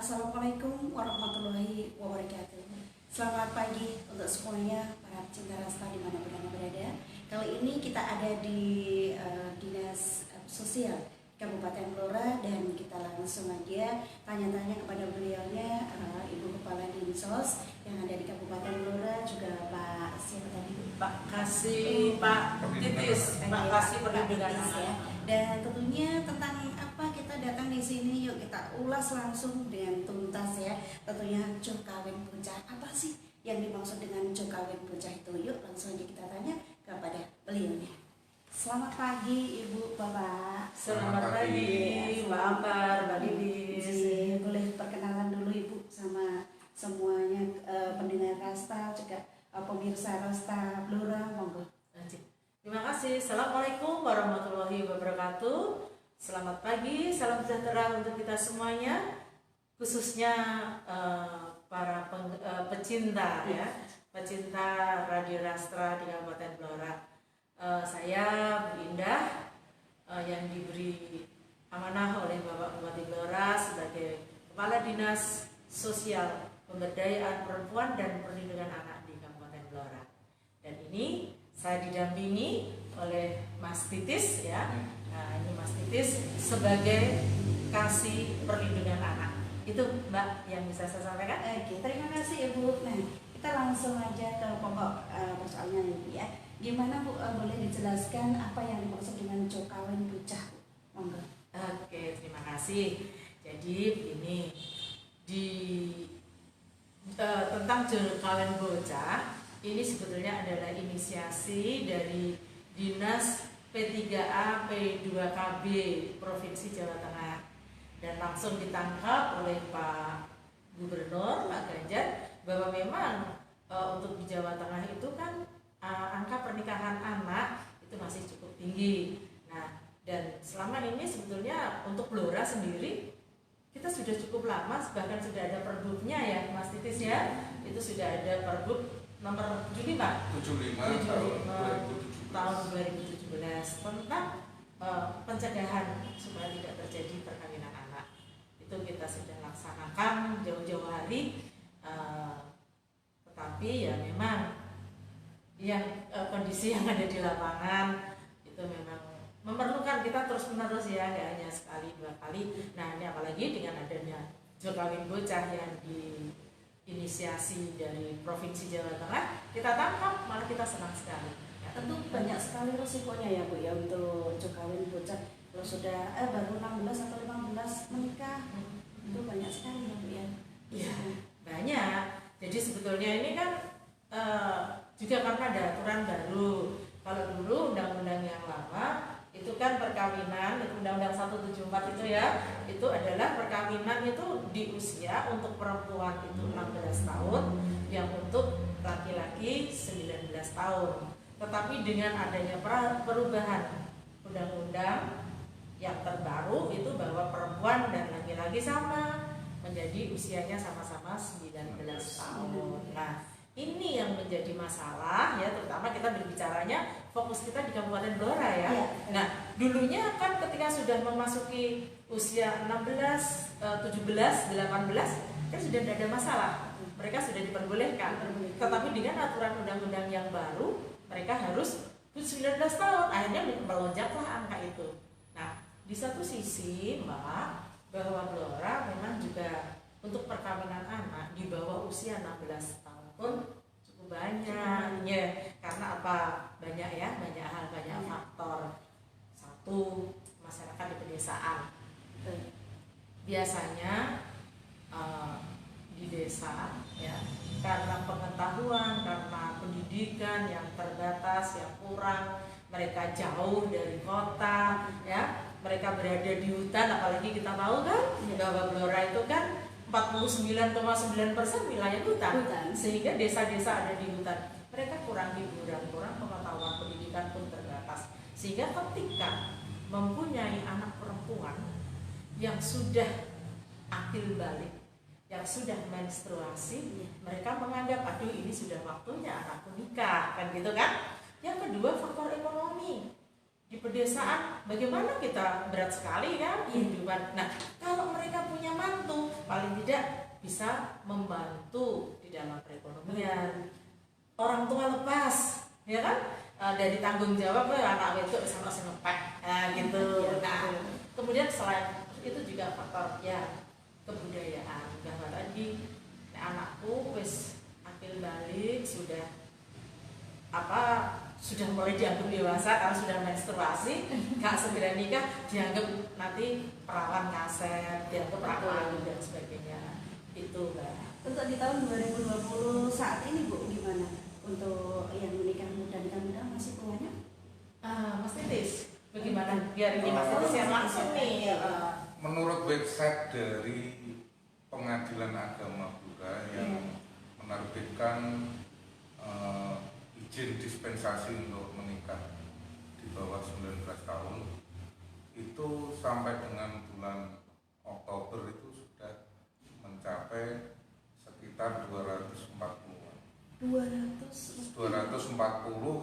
Assalamualaikum warahmatullahi wabarakatuh. Selamat pagi untuk semuanya para pecinta rasta dimanapun Anda berada. Kali ini kita ada di Dinas Sosial Kabupaten Blora dan kita langsung aja tanya-tanya kepada beliaunya, Ibu Kepala Dinsos yang ada di Kabupaten Blora, juga Pak siapa tadi? Pak Kasih, Pak Titis, Pak Kasih Perlindungan ya. Dan tentunya tentang apa kita datang di sini, yuk kita ulas langsung dengan tuntas ya. Tentunya jo kawin bocah, apa sih yang dimaksud dengan jo kawin bocah itu? Yuk langsung aja kita tanya kepada beliaunya. Selamat pagi Ibu Bapak. Selamat pagi Mbak Ampar, Mbak Didis. Boleh perkenalan dulu Ibu sama semuanya pendengar Rasta, juga pemirsa Rasta Blora, monggo. Terima kasih. Assalamualaikum warahmatullahi wabarakatuh. Selamat pagi, salam sejahtera untuk kita semuanya, khususnya para pecinta ya, pecinta Radio Rastra di Kabupaten Blora. Saya Bu Indah yang diberi amanah oleh Bapak Bupati Blora sebagai Kepala Dinas Sosial Pemberdayaan Perempuan dan Perlindungan Anak di Kabupaten Blora. Dan ini saya didampingi oleh Mas Titis ya. Nah, ini Mas Titis sebagai Kasih Perlindungan Anak. Itu Mbak yang bisa saya sampaikan. Oke, terima kasih Ibu. Nah, kita langsung aja ke pokok persoalannya Ibu ya. Gimana Bu, boleh dijelaskan apa yang dimaksud dengan jo kawin bocah? Monggo. Oke, terima kasih. Jadi begini, tentang jo kawin bocah ini sebetulnya adalah inisiasi dari Dinas P3A P2KB Provinsi Jawa Tengah dan langsung ditangkap oleh Pak Gubernur Pak Ganjar bahwa memang untuk di Jawa Tengah itu kan angka pernikahan anak itu masih cukup tinggi. Nah, dan selama ini sebetulnya untuk Blora sendiri kita sudah cukup lama, bahkan sudah ada perbuknya ya Mas Titis ya, itu sudah ada perbuk nomor 75 tahun 2017 tentang pencegahan supaya tidak terjadi perkawinan anak. Itu kita sudah laksanakan jauh-jauh hari, tetapi ya memang yang kondisi yang ada di lapangan itu memang memerlukan kita terus-menerus ya, nggak hanya sekali dua kali. Nah, ini apalagi dengan adanya jo kawin bocah yang diinisiasi dari Provinsi Jawa Tengah, kita tangkap, malah kita senang sekali. Ya, tentu banyak sekali resikonya ya Bu ya untuk jo kawin bocah. Kalau sudah baru 16 atau 15 menikah, itu banyak sekali ya Bu ya. Iya, banyak. Jadi sebetulnya ini kan juga karena ada aturan baru. Kalau dulu undang-undang yang lama itu kan perkawinan, itu Undang-Undang 174 itu ya, itu adalah perkawinan itu di usia untuk perempuan itu 16 tahun, yang untuk laki-laki 19 tahun. Tetapi dengan adanya perubahan undang-undang yang terbaru itu bahwa perempuan dan laki-laki sama, menjadi usianya sama-sama 19 tahun. Nah, ini yang menjadi masalah ya, terutama kita berbicaranya fokus kita di Kabupaten Blora ya. Nah, dulunya kan ketika sudah memasuki usia 16, 17, 18 kan sudah tidak ada masalah. Mereka sudah diperbolehkan. Tetapi dengan aturan undang-undang yang baru, mereka harus 19 tahun. Akhirnya melonjaklah angka itu. Nah, di satu sisi Mbak, bahwa Blora memang juga untuk perkawinan anak di bawah usia 16 tahun pun cukup banyak ya, karena apa, banyak ya, banyak hal, banyak faktor. Satu, masyarakat di pedesaan biasanya di desa ya, karena pengetahuan, karena pendidikan yang terbatas, yang kurang, mereka jauh dari kota ya, mereka berada di hutan, apalagi kita tahu kan bahwa Blora itu kan 49,9% wilayah hutan, sehingga desa-desa ada di hutan. Mereka kurang hiburan, kurang pengetahuan, pendidikan pun terbatas. Sehingga ketika mempunyai anak perempuan yang sudah akil balik, yang sudah menstruasi, mereka menganggap, aduh ini sudah waktunya anakku nikah, kan gitu kan. Yang kedua, faktor ekonomi. Di pedesaan bagaimana kita berat sekali kan kehidupan. Nah, kalau mereka punya mantu, paling paling tidak bisa membantu di dalam perekonomian. Orang tua lepas, ya kan? Dari tanggung jawab anak wedok sama senepek, gitu. Nah, kemudian selain itu juga faktor ya kebudayaan, bahwa tadi anakku wis akil balik sudah mulai dianggap dewasa kalau sudah menstruasi, gak segera nikah dianggap nanti perawan kaset, dianggap perawan dan sebagainya. Itu Mbak. Untuk di tahun 2020 saat ini Bu, gimana untuk yang menikah muda masih banyak? Mas Titis, bagaimana? Biar ini Mas Titis yang langsung nih. Menurut website dari Pengadilan Agama Blora yang menerbitkan izin dispensasi untuk menikah di bawah 19 tahun, itu sampai dengan bulan Oktober itu sudah mencapai sekitar 240-an. 240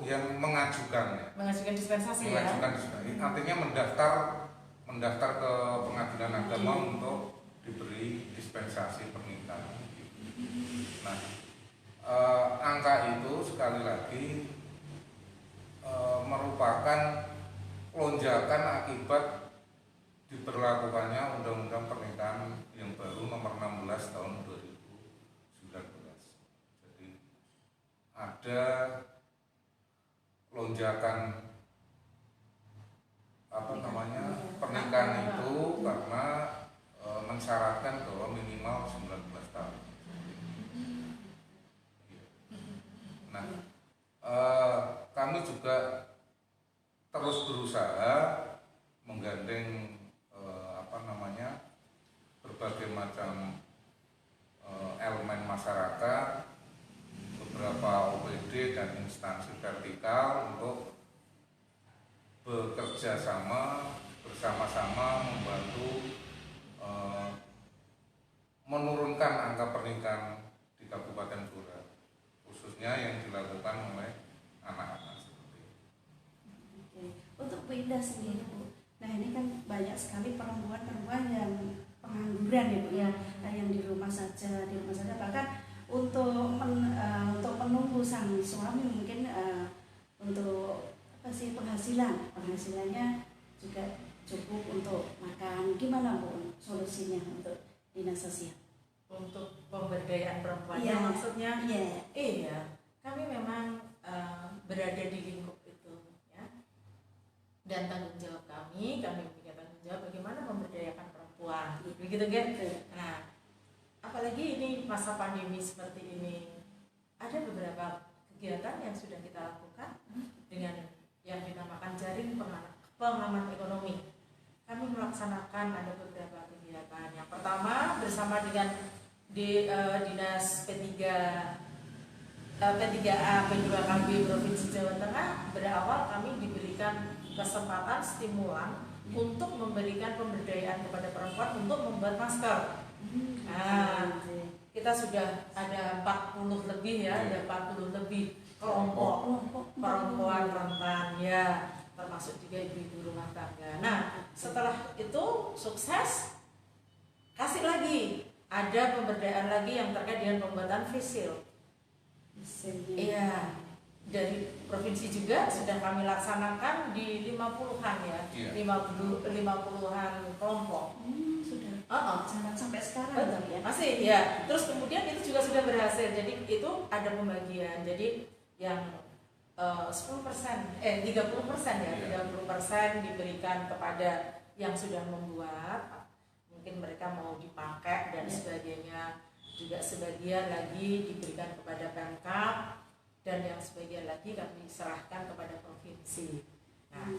yang mengajukan dispensasi, dispensasi. Artinya mendaftar ke Pengadilan Agama untuk diberi dispensasi pernikahan. Nah, angka itu sekali lagi merupakan lonjakan akibat diberlakukannya Undang-Undang Pernikahan yang baru nomor 16 tahun 2019. Jadi ada lonjakan pernikahan itu karena mensyaratkan bahwa minimal 19 tahun. Nah, kami juga terus berusaha menggandeng berbagai macam elemen masyarakat, beberapa OPD dan instansi vertikal untuk bekerja sama bersama-sama membantu menurunkan angka pernikahan di Kabupaten Blora, khususnya yang dilakukan oleh anak-anak seperti ini. Oke. Untuk Bu Indah sendiri Bu, nah ini kan banyak sekali perempuan-perempuan yang pengangguran ya Bu ya, yang di rumah saja bahkan untuk menunggu sang suami mungkin untuk penghasilannya juga cukup untuk makan. Gimana Bu solusinya untuk dinas sosial? Untuk pemberdayaan perempuannya maksudnya? Iya, kami memang berada di lingkup itu ya. Dan tanggung jawab kami punya tanggung jawab bagaimana memberdayakan perempuan. Begitu kan? Nah, apalagi ini masa pandemi seperti ini, ada beberapa kegiatan yang sudah kita lakukan dengan yang dinamakan jaring pengaman ekonomi. Kami melaksanakan ada beberapa kegiatan. Yang pertama bersama dengan Dinas P3A P2KB Provinsi Jawa Tengah, berawal kami diberikan kesempatan stimulan untuk memberikan pemberdayaan kepada perempuan untuk membuat masker. Nah, kita sudah ada 40 lebih ya, ada 40 lebih kelompok perempuan rentan ya, termasuk juga ibu-ibu rumah tangga. Nah, setelah itu sukses, kasih lagi ada pemberdayaan lagi yang terkait dengan pembuatan face shield. Iya, dari provinsi juga sudah kami laksanakan di 50-an ya, 50-an kelompok. Sudah. Jangan sampai sekarang. Betul, ya. Masih ya. Terus kemudian itu juga sudah berhasil. Jadi itu ada pembagian. Jadi yang 10%, 30% ya, 30% diberikan kepada yang sudah membuat. Mungkin mereka mau dipakai dan sebagainya, juga sebagian lagi diberikan kepada Pemkab dan yang sebagian lagi kami serahkan kepada provinsi. Nah,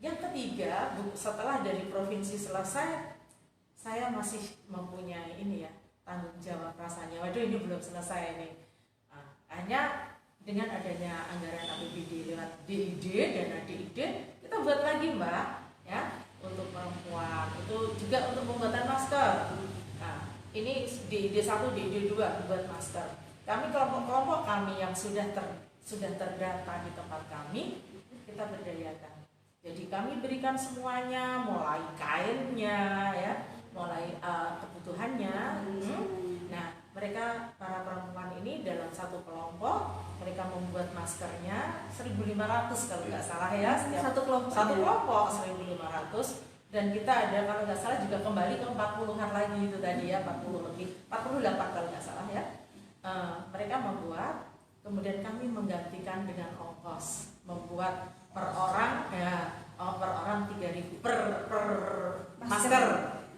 yang ketiga, setelah dari provinsi selesai, saya masih mempunyai ini ya, tanggung jawab rasanya. Waduh, ini belum selesai nih. Nah, hanya dengan adanya anggaran APBD lewat DID dan DID, kita buat lagi Mbak, ya. Untuk perempuan itu juga untuk pembuatan masker. Nah, ini DID 1, DID 2 buat masker. Kami kelompok-kelompok kami yang sudah terdata di tempat kami, kita berdayakan. Jadi kami berikan semuanya, mulai kainnya ya, mulai kebutuhannya maskernya 1.500 kalau nggak salah ya, Satu kelompok. satu kelompok 1.500, dan kita ada kalau nggak salah juga kembali ke 40-an lagi itu tadi ya, 40 lebih, 48 kalau nggak salah ya. Mereka membuat, kemudian kami menggantikan dengan ongkos, membuat per orang ya, per orang 3.000 per masker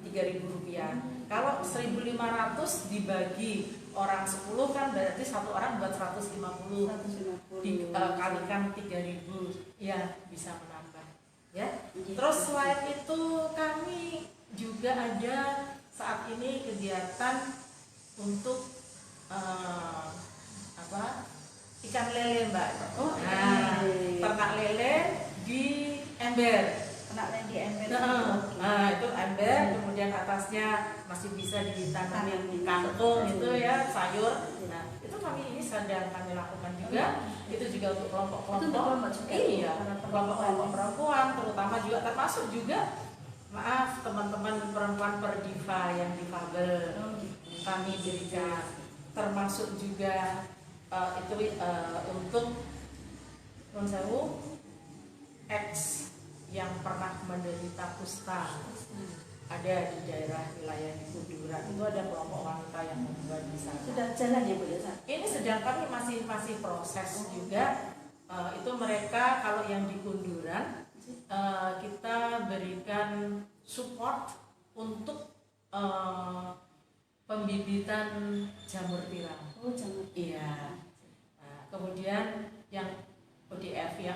3.000 rupiah. Kalau 1.500 dibagi orang 10 kan berarti satu orang buat 150. Kalikan 3.000 ya bisa menambah ya. Terus selain itu kami juga ada saat ini kegiatan untuk ikan lele, Mbak. Ternak lele di ember. Di ember. Nah, itu ember, kemudian atasnya masih bisa ditanamin kangkung itu ya, sayur. Nah, itu kami ini sedang kami lakukan juga. Itu juga untuk kelompok-kelompok. Iya, kelompok-kelompok perempuan, terutama juga termasuk juga teman-teman perempuan perdiva yang difabel. Kami berikan, termasuk juga untuk non sewu X yang pernah menderita kusta ada di daerah wilayah di Kunduran, itu ada kelompok wanita yang membuat di sana. Sudah jalan ya Bu ya? Ini sedang kami masih proses juga. Itu mereka kalau yang di Kunduran kita berikan support untuk pembibitan jamur tiram. Jamur. Iya. Nah, kemudian yang ODF ya,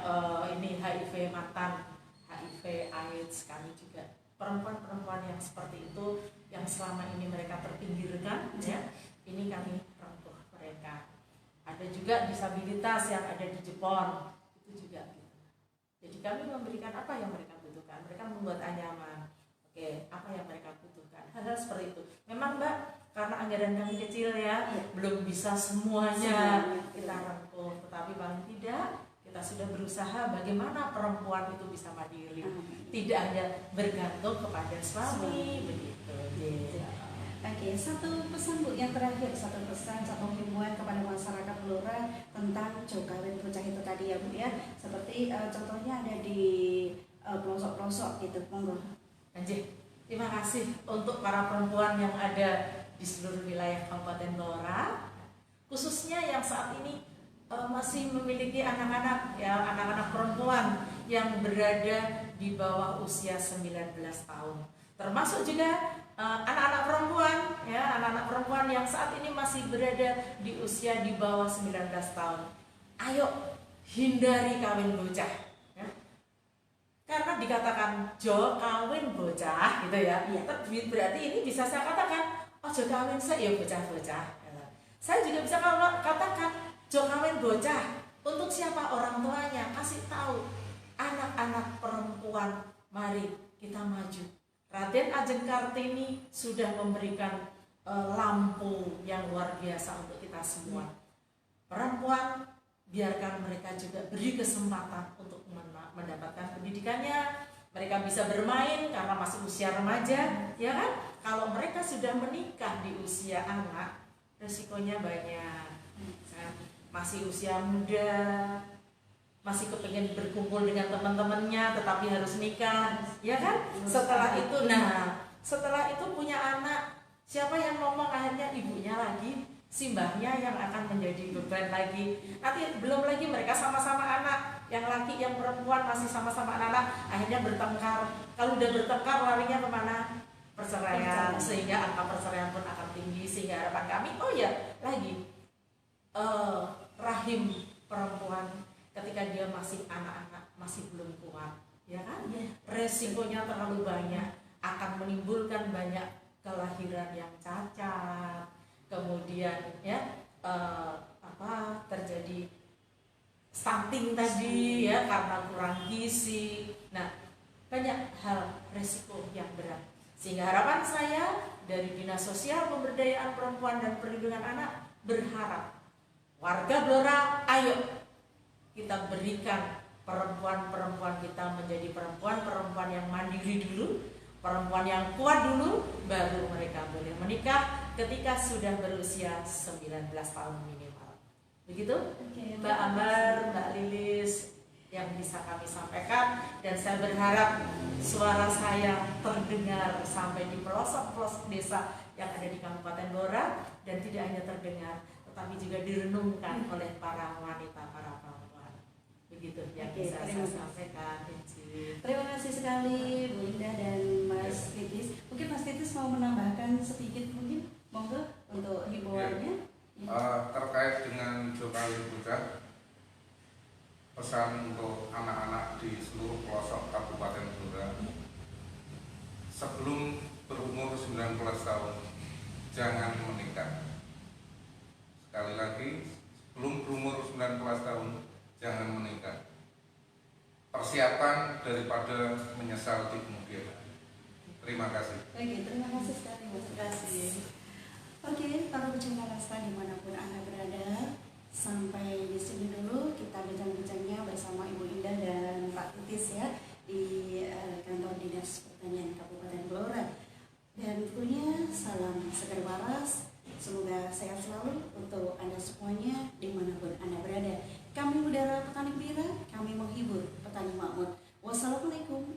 ini HIV mantan, HIV AIDS, kami juga perempuan-perempuan yang seperti itu yang selama ini mereka terpinggirkan ya, ini kami rangkul mereka. Ada juga disabilitas yang ada di Jepang, itu juga gitu. Jadi kami memberikan apa yang mereka butuhkan, mereka membuat anyaman. Oke, apa yang mereka butuhkan, hal-hal seperti itu. Memang Mbak, karena anggaran kami kecil ya, belum bisa semuanya kita rangkul, tetapi paling tidak kita sudah berusaha bagaimana perempuan itu bisa mandiri, tidak hanya bergantung kepada suami begitu. Oke, satu pesan Bu yang terakhir, satu pesan, satu himbauan kepada masyarakat Blora tentang Jokawin Bocah itu tadi ya Bu ya, seperti contohnya ada di pelosok-pelosok gitu, monggo. Anjir, terima kasih untuk para perempuan yang ada di seluruh wilayah Kabupaten Blora, khususnya yang saat ini masih memiliki anak-anak ya, anak-anak perempuan yang berada di bawah usia 19 tahun. Termasuk juga anak-anak perempuan ya, anak-anak perempuan yang saat ini masih berada di usia di bawah 19 tahun. Ayo hindari kawin bocah ya. Karena dikatakan jo kawin bocah gitu ya. Berarti ini bisa saya katakan jo kawin saya ya bocah-bocah. Saya juga bisa katakan jo kawin bocah, untuk siapa orang tuanya, kasih tahu anak-anak perempuan, mari kita maju. Raden Ajeng Kartini sudah memberikan lampu yang luar biasa untuk kita semua. Perempuan, biarkan mereka juga beri kesempatan untuk mendapatkan pendidikannya. Mereka bisa bermain karena masih usia remaja, ya kan? Kalau mereka sudah menikah di usia anak, resikonya banyak. Masih usia muda, masih kepengen berkumpul dengan teman-temannya, tetapi harus nikah, ya kan? Setelah itu punya anak, siapa yang ngomong akhirnya ibunya lagi, simbahnya yang akan menjadi beban lagi. Nanti belum lagi mereka sama-sama anak, yang laki yang perempuan masih sama-sama anak, akhirnya bertengkar. Kalau udah bertengkar larinya kemana? Perceraian, sehingga angka perceraian pun akan tinggi. Sehingga harapan kami, rahim perempuan ketika dia masih anak-anak, masih belum kuat, ya kan? Resikonya terlalu banyak, akan menimbulkan banyak kelahiran yang cacat, kemudian ya terjadi stunting tadi ya karena kurang gizi. Nah, banyak hal resiko yang berat. Sehingga harapan saya dari Dinas Sosial Pemberdayaan Perempuan dan Perlindungan Anak berharap warga Blora, ayo kita berikan perempuan-perempuan kita menjadi perempuan-perempuan yang mandiri dulu, perempuan yang kuat dulu, baru mereka boleh menikah ketika sudah berusia 19 tahun minimal. Begitu Oke, Mbak Ambar, Mbak Lilis yang bisa kami sampaikan, dan saya berharap suara saya terdengar sampai di pelosok-pelosok desa yang ada di Kabupaten Blora, dan tidak hanya terdengar tetapi juga direnungkan oleh para wanita, para perempuan. Begitu yang Oke, bisa terima saya kasih. sampaikan. Terima kasih sekali Bu Indah dan Mas Titis. Mungkin Mas Titis mau menambahkan sedikit mungkin, monggo untuk himbauannya. Terkait dengan Jokawi Puncak, pesan untuk anak-anak di seluruh pelosok Kabupaten Blora, sebelum berumur 19 tahun jangan menikah. Sekali lagi, sebelum berumur 19 tahun jangan menikah. Persiapan daripada menyesal di kemudian hari. Terima kasih. Oke, terima kasih sekali Mas. Terima kasih. Oke, para pecinta rasa dimanapun Anda berada, sampai di sini dulu kita bincang-bincangnya bersama Ibu Indah dan Pak Titis ya di kantor Dinas Pertanian Kabupaten Blora. Dan tentunya salam segar waras, semoga sehat selalu untuk Anda semuanya dimanapun Anda berada. Kami Mutiara Petani Pira, kami menghibur petani makmur. Wassalamualaikum